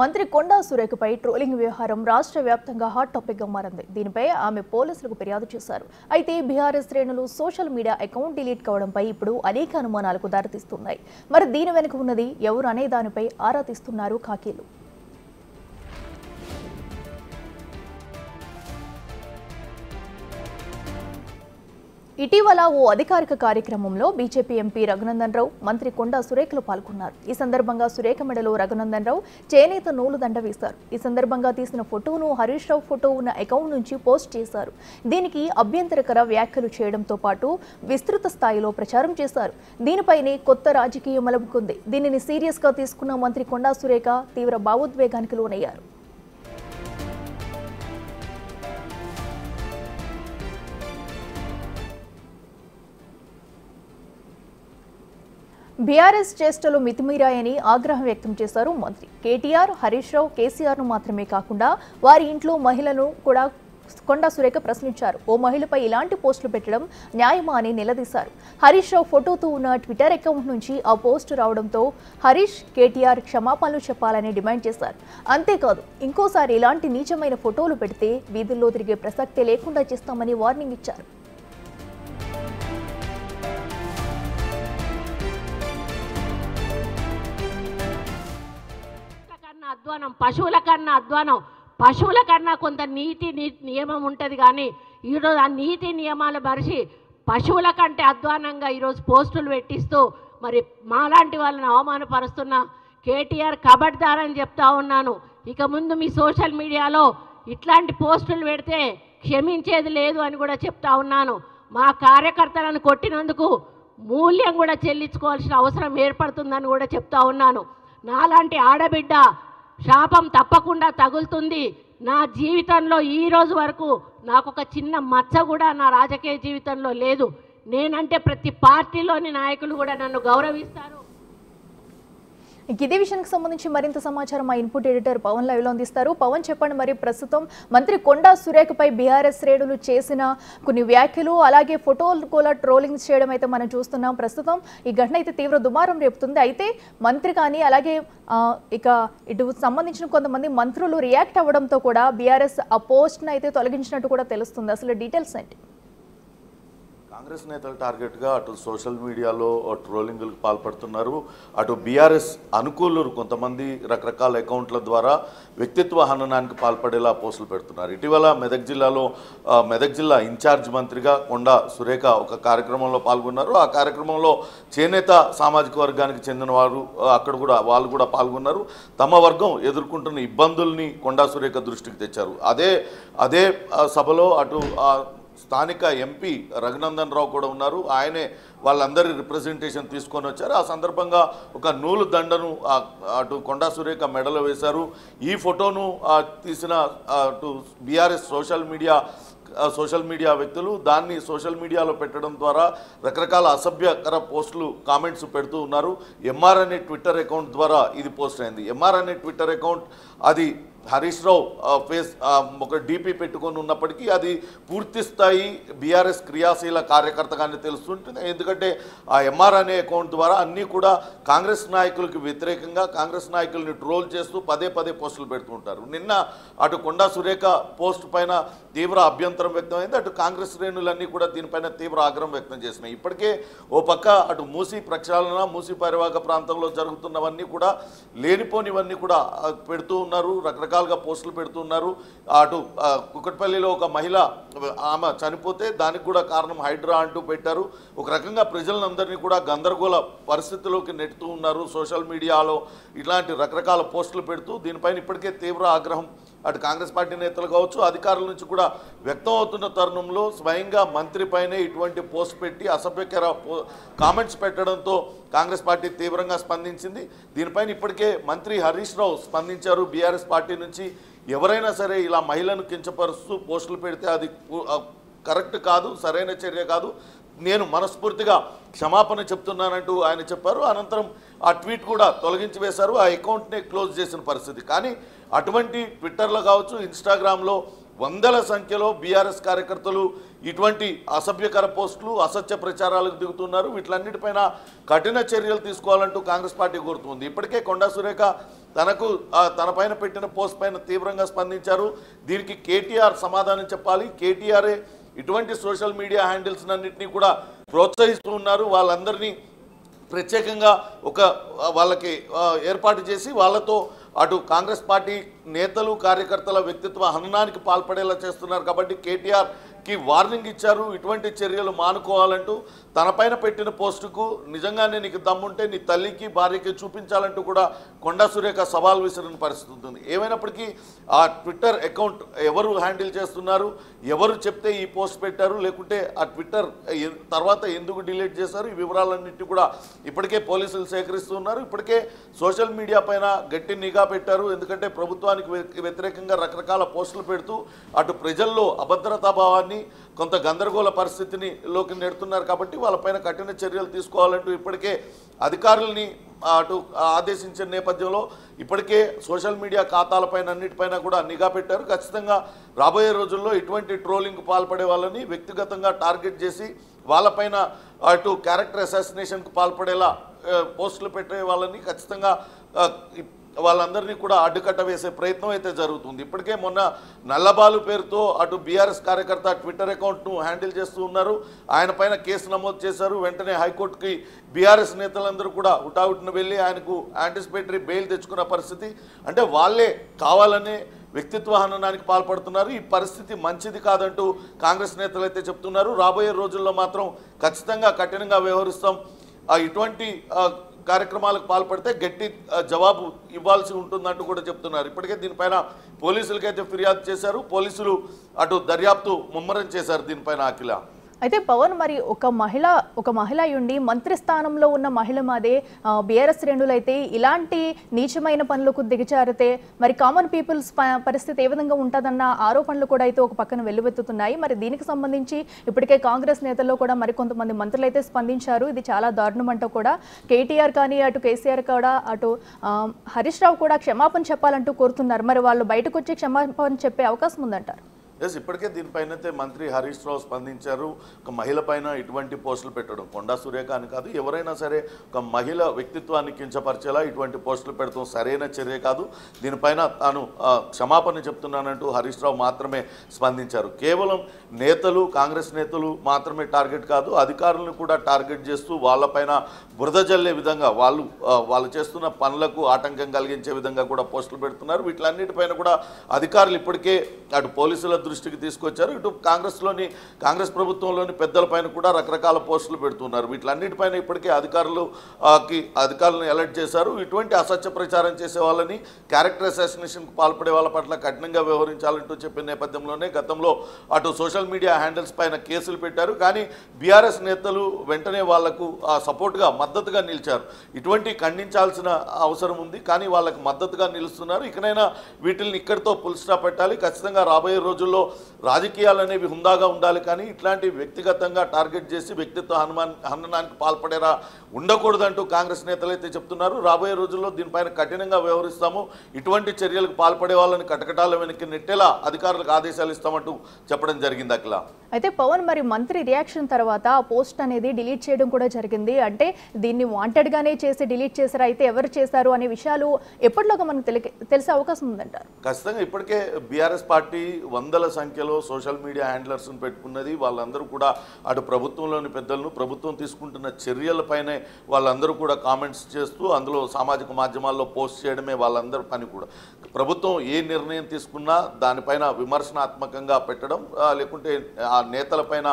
మంత్రి కొండా సురేఖపై ట్రోలింగ్ వ్యవహారం రాష్ట్ర వ్యాప్తంగా హాట్ టాపిక్ గా మారింది. దీనిపై ఆమె పోలీసులకు ఫిర్యాదు చేశారు. అయితే బీఆర్ఎస్ శ్రేణులు సోషల్ మీడియా అకౌంట్ డిలీట్ కావడంపై ఇప్పుడు అనేక అనుమానాలకు దారితీస్తున్నాయి. మరి దీని వెనుక ఉన్నది ఎవరు అనే దానిపై ఆరా తీస్తున్నారు ఖాకీలు. ఇటీవల ఓ అధికారిక కార్యక్రమంలో బీజేపీ ఎంపీ రఘునందన్ రావు, మంత్రి కొండా సురేఖలు పాల్గొన్నారు. ఈ సందర్భంగా సురేఖ మెడలో రఘునందన్ రావు చేనేత నూలు దండ వేశారు. ఈ సందర్భంగా తీసిన ఫోటోను హరీష్ రావు ఫోటో ఉన్న అకౌంట్ నుంచి పోస్ట్ చేశారు. దీనికి అభ్యంతరకర వ్యాఖ్యలు చేయడంతో పాటు విస్తృత స్థాయిలో ప్రచారం చేశారు. దీనిపైనే కొత్త రాజకీయం మలుపుకుంది. దీనిని సీరియస్ గా తీసుకున్న మంత్రి కొండా సురేఖ తీవ్ర భావోద్వేగానికి లోనయ్యారు. బీఆర్ఎస్ చేష్టలు మితిమీరాయని ఆగ్రహం వ్యక్తం చేశారు మంత్రి. కేటీఆర్, హరీష్ రావు, కేసీఆర్ను మాత్రమే కాకుండా వారి ఇంట్లో మహిళలను కూడా కొండా సురేఖ ప్రశ్నించారు. ఓ మహిళపై ఇలాంటి పోస్టులు పెట్టడం న్యాయమా అని నిలదీశారు. హరీష్ రావు ఫోటోతో ఉన్న ట్విట్టర్ అకౌంట్ నుంచి ఆ పోస్టు రావడంతో హరీష్, కేటీఆర్ క్షమాపణలు చెప్పాలని డిమాండ్ చేశారు. అంతేకాదు, ఇంకోసారి ఇలాంటి నీచమైన ఫోటోలు పెడితే వీధుల్లో తిరిగే ప్రసక్తే లేకుండా చేస్తామని వార్నింగ్ ఇచ్చారు. అధ్వానం, పశువుల కన్నా కొంత నీతి నియమం ఉంటుంది. కానీ ఈరోజు ఆ నీతి నియమాలు మరిచి పశువుల కంటే అధ్వానంగా ఈరోజు పోస్టులు పెట్టిస్తూ మరి మాలాంటి వాళ్ళని అవమానపరుస్తున్న కేటీఆర్ కబడ్దారని చెప్తా ఉన్నాను. ఇక ముందు మీ సోషల్ మీడియాలో ఇట్లాంటి పోస్టులు పెడితే క్షమించేది లేదు అని కూడా చెప్తా ఉన్నాను. మా కార్యకర్తలను కొట్టినందుకు మూల్యం కూడా చెల్లించుకోవాల్సిన అవసరం ఏర్పడుతుందని కూడా చెప్తా ఉన్నాను. నాలాంటి ఆడబిడ్డ శాపం తప్పకుండా తగులుతుంది. నా జీవితంలో ఈ రోజు వరకు నాకు ఒక చిన్న మచ్చ కూడా నా రాజకీయ జీవితంలో లేదు. నేనంటే ప్రతి పార్టీలోని నాయకులు కూడా నన్ను గౌరవిస్తారు. ఇదే విషయానికి సంబంధించి మరింత సమాచారం మా ఇన్పుట్ ఎడిటర్ పవన్ లైవ్లో అందిస్తారు. పవన్, చెప్పండి, మరి ప్రస్తుతం మంత్రి కొండా సురేఖపై బీఆర్ఎస్ శ్రేణులు చేసిన కొన్ని వ్యాఖ్యలు, అలాగే ఫోటోలు కూడా ట్రోలింగ్ చేయడం అయితే మనం చూస్తున్నాం. ప్రస్తుతం ఈ ఘటన అయితే తీవ్ర దుమారం రేపుతుంది. అయితే మంత్రి కానీ అలాగే ఇక ఇటు సంబంధించిన కొంతమంది మంత్రులు రియాక్ట్ అవ్వడంతో కూడా బీఆర్ఎస్ ఆ పోస్ట్ను అయితే తొలగించినట్టు కూడా తెలుస్తుంది. అసలు డీటెయిల్స్ ఏంటి? కాంగ్రెస్ నేతలు టార్గెట్గా అటు సోషల్ మీడియాలో ట్రోలింగ్లకు పాల్పడుతున్నారు. అటు బీఆర్ఎస్ అనుకూలురు కొంతమంది రకరకాల అకౌంట్ల ద్వారా వ్యక్తిత్వ హననానికి పాల్పడేలా పోస్టులు పెడుతున్నారు. ఇటీవల మెదక్ జిల్లా ఇన్ఛార్జ్ మంత్రిగా కొండా సురేఖ ఒక కార్యక్రమంలో పాల్గొన్నారు. ఆ కార్యక్రమంలో చేనేత సామాజిక వర్గానికి చెందిన వారు వాళ్ళు కూడా పాల్గొన్నారు. తమ వర్గం ఎదుర్కొంటున్న ఇబ్బందుల్ని కొండా సురేఖ దృష్టికి తెచ్చారు. అదే సభలో అటు స్థానిక ఎంపీ రఘునందన్ రావు కూడా ఉన్నారు. ఆయనే వాళ్ళందరి రిప్రజెంటేషన్ తీసుకొని వచ్చారు. ఆ సందర్భంగా ఒక నూలు దండను అటు కొండా సురేఖ మెడలో వేశారు. ఈ ఫోటోను తీసిన అటు బీఆర్ఎస్ సోషల్ మీడియా వ్యక్తులు దాన్ని సోషల్ మీడియాలో పెట్టడం ద్వారా రకరకాల అసభ్యకర పోస్టులు, కామెంట్స్ పెడుతూ ఉన్నారు. ఎంఆర్ అనే ట్విట్టర్ అకౌంట్ ద్వారా ఇది పోస్ట్ అయింది. ఎంఆర్ అనే ట్విట్టర్ అకౌంట్ అది హరీష్ రావు ఫేస్ ఒక డీపీ పెట్టుకొని ఉన్నప్పటికీ అది పూర్తి స్థాయి బీఆర్ఎస్ క్రియాశీల కార్యకర్తగానే తెలుస్తుంటుంది. ఎందుకంటే ఆ ఎంఆర్ అనే అకౌంట్ ద్వారా అన్నీ కూడా కాంగ్రెస్ నాయకులకు వ్యతిరేకంగా కాంగ్రెస్ నాయకుల్ని ట్రోల్ చేస్తూ పదే పోస్టులు పెడుతుంటారు. నిన్న అటు కొండా సురేఖ పోస్ట్ పైన తీవ్ర అభ్యంతరం వ్యక్తమైంది. అటు కాంగ్రెస్ శ్రేణులన్నీ కూడా దీనిపైన తీవ్ర ఆగ్రహం వ్యక్తం చేసినాయి. ఇప్పటికే ఓ పక్క అటు మూసీ ప్రక్షాళన, మూసీ పరివాహక ప్రాంతంలో జరుగుతున్నవన్నీ కూడా లేనిపోనివన్నీ కూడా పెడుతూ ఉన్నారు. రకరకాలుగా పోస్టులు పెడుతున్నారు. అటు కుకట్పల్లిలో ఒక మహిళ ఆమె చనిపోతే దానికి కూడా కారణం హైడ్రా అంటూ పెట్టారు. ఒక రకంగా ప్రజలందరినీ కూడా గందరగోళ పరిస్థితిలోకి నెట్టుతూ ఉన్నారు. సోషల్ మీడియాలో ఇలాంటి రకరకాల పోస్టులు పెడుతూ దీనిపైన ఇప్పటికే తీవ్ర ఆగ్రహం అటు కాంగ్రెస్ పార్టీ నేతలు కావచ్చు, అధికారుల నుంచి కూడా వ్యక్తం అవుతున్న తరుణంలో స్వయంగా మంత్రి పైనే ఇటువంటి పోస్ట్ పెట్టి అసభ్యకర కామెంట్స్ పెట్టడంతో కాంగ్రెస్ పార్టీ తీవ్రంగా స్పందించింది. దీనిపైన ఇప్పటికే మంత్రి హరీష్ రావు స్పందించారు. బీఆర్ఎస్ పార్టీ నుంచి ఎవరైనా సరే ఇలా మహిళను కించపరుస్తూ పోస్టులు పెడితే అది కరెక్ట్ కాదు, సరైన చర్య కాదు, నేను మనస్ఫూర్తిగా క్షమాపణ చెప్తున్నానంటూ ఆయన చెప్పారు. అనంతరం ఆ ట్వీట్ కూడా తొలగించి వేశారు. ఆ అకౌంట్నే క్లోజ్ చేసిన పరిస్థితి. కానీ అటువంటి ట్విట్టర్లో కావచ్చు, ఇన్స్టాగ్రామ్లో వందల సంఖ్యలో బీఆర్ఎస్ కార్యకర్తలు ఇటువంటి అసభ్యకర పోస్టులు అసత్య ప్రచారాలకు దిగుతున్నారు. వీటన్నిటిపైన కఠిన చర్యలు తీసుకోవాలంటూ కాంగ్రెస్ పార్టీ కోరుతుంది. ఇప్పటికే కొండా సురేఖ తన పైన పెట్టిన పోస్ట్ పైన తీవ్రంగా స్పందించారు. దీనికి కేటీఆర్ సమాధానం చెప్పాలి. కేటీఆరే ఇటువంటి సోషల్ మీడియా హ్యాండిల్స్ అన్నింటినీ కూడా ప్రోత్సహిస్తూ ఉన్నారు. వాళ్ళందరినీ ప్రత్యేకంగా వాళ్ళకి ఏర్పాటు చేసి వాళ్ళతో అటు కాంగ్రెస్ పార్టీ నేతలు కార్యకర్తల వ్యక్తిత్వ హననానికి పాల్పడేలా చేస్తున్నారు. కాబట్టి కేటీఆర్కి వార్నింగ్ ఇచ్చారు. ఇటువంటి చర్యలు మానుకోవాలంటూ తన పైన పెట్టిన పోస్టుకు నిజంగానే నీకు దమ్ముంటే నీ తల్లికి భార్యకి చూపించాలంటూ కూడా కొండా సురేఖ సవాల్ విసిరిన పరిస్థితి ఉంటుంది. ఏమైనప్పటికీ ఆ ట్విట్టర్ అకౌంట్ ఎవరు హ్యాండిల్ చేస్తున్నారు, ఎవరు చెప్తే ఈ పోస్ట్ పెట్టారు, లేకుంటే ఆ ట్విట్టర్ తర్వాత ఎందుకు డిలీట్ చేశారు, ఈ వివరాలన్నింటినీ కూడా ఇప్పటికే పోలీసులు సేకరిస్తున్నారు. ఇప్పటికే సోషల్ మీడియా పైన గట్టి నిఘా పెట్టారు. ఎందుకంటే ప్రభుత్వానికి వ్యతిరేకంగా రకరకాల పోస్టులు పెడుతూ అటు ప్రజల్లో అభద్రతాభావాన్ని కొంత గందరగోళ పరిస్థితిని లోకి నెడుతున్నారు. కాబట్టి వాళ్ళపైన కఠిన చర్యలు తీసుకోవాలంటూ ఇప్పటికే అధికారులని అటు ఆదేశించిన నేపథ్యంలో ఇప్పటికే సోషల్ మీడియా ఖాతాలపైన అన్నిటిపైన కూడా నిఘా పెట్టారు. ఖచ్చితంగా రాబోయే రోజుల్లో ఇటువంటి ట్రోలింగ్కు పాల్పడే వాళ్ళని వ్యక్తిగతంగా టార్గెట్ చేసి వాళ్ళపైన అటు క్యారెక్టర్ అసాసినేషన్కు పాల్పడేలా పోస్టులు పెట్టే వాళ్ళని ఖచ్చితంగా వాళ్ళందరినీ కూడా అడ్డుకట్ట వేసే ప్రయత్నం అయితే జరుగుతుంది. ఇప్పటికే మొన్న నల్లబాలు పేరుతో అటు బీఆర్ఎస్ కార్యకర్త ట్విట్టర్ అకౌంట్ను హ్యాండిల్ చేస్తూ ఉన్నారు. ఆయన పైన కేసు నమోదు చేశారు. వెంటనే హైకోర్టుకి బీఆర్ఎస్ నేతలందరూ కూడా హుటాహుటిన వెళ్ళి ఆయనకు యాంటిసిపేటరీ బెయిల్ తెచ్చుకున్న పరిస్థితి. అంటే వాళ్ళే కావాలనే వ్యక్తిత్వ హననానికి పాల్పడుతున్నారు. ఈ పరిస్థితి మంచిది కాదంటూ కాంగ్రెస్ నేతలు అయితే చెప్తున్నారు. రాబోయే రోజుల్లో మాత్రం ఖచ్చితంగా కఠినంగా వ్యవహరిస్తాం, ఇటువంటి కార్యక్రమాలకు పాల్పడితే గట్టి జవాబు ఇవ్వాల్సి ఉంటుందంటూ కూడా చెప్తున్నారు. ఇప్పటికే దీనిపైన పోలీసులకైతే ఫిర్యాదు చేశారు. పోలీసులు అటు దర్యాప్తు ముమ్మరం చేశారు దీనిపైన. అఖిల, అయితే పవన్, మరి ఒక మహిళ ఉండి మంత్రి స్థానంలో ఉన్న మహిళ మాదే బీఆర్ఎస్ శ్రేణులు అయితే ఇలాంటి నీచమైన పనులకు దిగజారితే మరి కామన్ పీపుల్స్ పరిస్థితి ఏ విధంగా ఉంటుందన్న ఆరోపణలు కూడా అయితే ఒక పక్కన వెల్లువెత్తుతున్నాయి. మరి దీనికి సంబంధించి ఇప్పటికే కాంగ్రెస్ నేతల్లో కూడా మరికొంతమంది మంత్రులు అయితే స్పందించారు. ఇది చాలా దారుణం అంటూ కూడా కేటీఆర్ కానీ అటు కేసీఆర్ కూడా అటు హరీష్ రావు కూడా క్షమాపణ చెప్పాలంటూ కోరుతున్నారు. మరి వాళ్ళు బయటకు వచ్చి క్షమాపణ చెప్పే అవకాశం ఉందంటారు? ఇప్పటికే దీనిపైనైతే మంత్రి హరీష్ రావు స్పందించారు. ఒక మహిళ పైన ఇటువంటి పోస్టులు పెట్టడం కొండా సురేఖ అని కాదు, ఎవరైనా సరే ఒక మహిళ వ్యక్తిత్వాన్ని కించపరిచేలా ఇటువంటి పోస్టులు పెడతాం సరైన చర్య కాదు, దీనిపైన తాను క్షమాపణ చెప్తున్నానంటూ హరీష్ రావు మాత్రమే స్పందించారు. కేవలం నేతలు, కాంగ్రెస్ నేతలు మాత్రమే టార్గెట్ కాదు, అధికారులను కూడా టార్గెట్ చేస్తూ వాళ్ళపైన బురద జల్లే విధంగా వాళ్ళు చేస్తున్న పనులకు ఆటంకం కలిగించే విధంగా కూడా పోస్టులు పెడుతున్నారు. వీటిలన్నిటిపైన కూడా అధికారులు ఇప్పటికే అటు పోలీసుల దృష్టికి తీసుకొచ్చారు. ఇటు కాంగ్రెస్ ప్రభుత్వంలోని పెద్దలపైన కూడా రకరకాల పోస్టులు పెడుతున్నారు. వీటిలన్నిటిపైన ఇప్పటికే అధికారులను అలర్ట్ చేశారు. ఇటువంటి అసత్య ప్రచారం చేసే వాళ్ళని, క్యారెక్టర్ అసాసినేషన్కు పాల్పడే వాళ్ళ పట్ల కఠినంగా వ్యవహరించాలంటూ చెప్పిన నేపథ్యంలోనే గతంలో అటు సోషల్ మీడియా హ్యాండిల్స్ పైన కేసులు పెట్టారు. కానీ బీఆర్ఎస్ నేతలు వెంటనే వాళ్లకు సపోర్ట్గా మద్దతుగా నిలిచారు. ఇటువంటి ఖండించాల్సిన అవసరం ఉంది, కానీ వాళ్ళకు మద్దతుగా నిలుస్తున్నారు. ఇకనైనా వీటిని ఇక్కడితో ఫుల్ స్టాప్ పెట్టాలి. ఖచ్చితంగా రాబోయే రోజుల్లో రాజకీయాలు అనేవి హుందాగా ఉండాలి, కానీ ఇట్లాంటి వ్యక్తిగతంగా టార్గెట్ చేసి వ్యక్తిత్వ హననానికి పాల్పడేలా ఉండకూడదంటూ కాంగ్రెస్ నేతలు అయితే చెప్తున్నారు. రాబోయే రోజుల్లో దీనిపైన కఠినంగా వ్యవహరిస్తాము, ఇటువంటి చర్యలకు పాల్పడే వాళ్ళని కటకటాల వెనక్కి నెట్టేలా అధికారులకు ఆదేశాలు ఇస్తామంటూ చెప్పడం జరిగింది. అఖిల, అయితే పవన్, మరి మంత్రి రియాక్షన్ తర్వాత ఆ పోస్ట్ అనేది డిలీట్ చేయడం కూడా జరిగింది. అంటే దీన్ని వాంటెడ్ గానే చేసి డిలీట్ చేశారు, అయితే ఎవరు చేశారు అనే విషయాలు ఎప్పటిలోగా మనకు తెలిసే అవకాశం ఉందంటారు? ఖచ్చితంగా ఇప్పటికే బీఆర్ఎస్ పార్టీ వందల సంఖ్యలో సోషల్ మీడియా హ్యాండ్లర్స్ను పెట్టుకున్నది. వాళ్ళందరూ కూడా అటు ప్రభుత్వంలోని పెద్దలను, ప్రభుత్వం తీసుకుంటున్న చర్యలపైనే వాళ్ళందరూ కూడా కామెంట్స్ చేస్తూ అందులో సామాజిక మాధ్యమాల్లో పోస్ట్ చేయడమే వాళ్ళందరి పని. కూడా ప్రభుత్వం ఏ నిర్ణయం తీసుకున్నా దానిపైన విమర్శనాత్మకంగా పెట్టడం, లేకుంటే ఆ నేతలపైన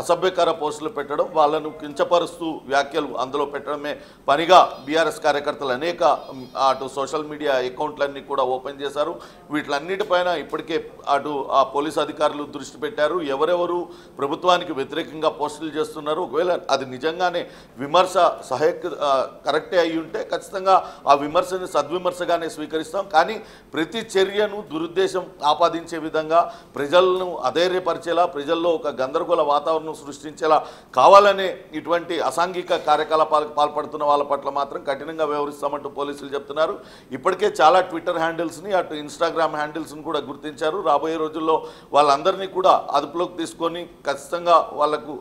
అసభ్యకర పోస్టులు పెట్టడం, వాళ్ళను కించపరుస్తూ వ్యాఖ్యలు అందులో పెట్టడమే పనిగా బీఆర్ఎస్ కార్యకర్తలు అనేక అటు సోషల్ మీడియా అకౌంట్లన్నీ కూడా ఓపెన్ చేశారు. వీటిలన్నిటిపైన ఇప్పటికే అటు ఆ పోలీసు అధికారులు దృష్టి పెట్టారు. ఎవరెవరు ప్రభుత్వానికి వ్యతిరేకంగా పోస్టులు చేస్తున్నారు, ఒకవేళ అది నిజంగానే విమర్శ కరెక్టే అయి ఉంటే ఖచ్చితంగా ఆ విమర్శని సద్విమర్శగానే స్వీకరిస్తాం. కానీ ప్రతి చర్యను దురుద్దేశం ఆపాదించే విధంగా, ప్రజలను అధైర్యపరిచేలా, ప్రజల్లో ఒక గందరగోళ వాతావరణం సృష్టించేలా కావాలనే ఇటువంటి అసాంఘిక కార్యకలాపాలకు పాల్పడుతున్న వాళ్ళ పట్ల మాత్రం కఠినంగా వ్యవహరిస్తామంటూ పోలీసులు చెప్తున్నారు. ఇప్పటికే చాలా ట్విట్టర్ హ్యాండిల్స్ని, అటు ఇన్స్టాగ్రామ్ హ్యాండిల్స్ని కూడా గుర్తించారు. రాబోయే రోజుల్లో వాళ్ళందరినీ కూడా అదుపులోకి తీసుకొని ఖచ్చితంగా వాళ్లకు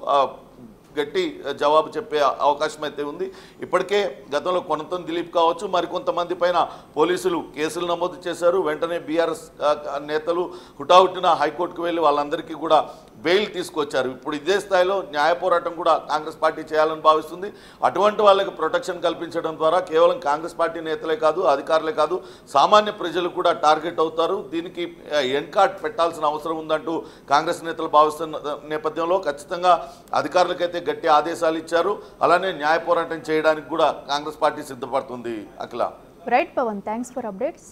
గట్టి జవాబు చెప్పే అవకాశం అయితే ఉంది. ఇప్పటికే గతంలో కొనతం దిలీప్ కావచ్చు, మరికొంతమంది పైన పోలీసులు కేసులు నమోదు చేశారు. వెంటనే బీఆర్ఎస్ నేతలు హుటాహుటిన హైకోర్టుకు వెళ్ళి వాళ్ళందరికీ కూడా బెయిల్ తీసుకొచ్చారు. ఇప్పుడు ఇదే స్థాయిలో న్యాయ పోరాటం కూడా కాంగ్రెస్ పార్టీ చేయాలని భావిస్తుంది. అటువంటి వాళ్ళకి ప్రొటెక్షన్ కల్పించడం ద్వారా కేవలం కాంగ్రెస్ పార్టీ నేతలే కాదు, అధికారులే కాదు, సామాన్య ప్రజలు కూడా టార్గెట్ అవుతారు. దీనికి ఎండ్ కార్డ్ పెట్టాల్సిన అవసరం ఉందంటూ కాంగ్రెస్ నేతలు భావిస్తున్న నేపథ్యంలో ఖచ్చితంగా అధికారులకైతే గట్టి ఆదేశాలు ఇచ్చారు. అలానే న్యాయ పోరాటం చేయడానికి కూడా కాంగ్రెస్ పార్టీ సిద్ధపడుతుంది. Akhila. Right Pawan, thanks for updates.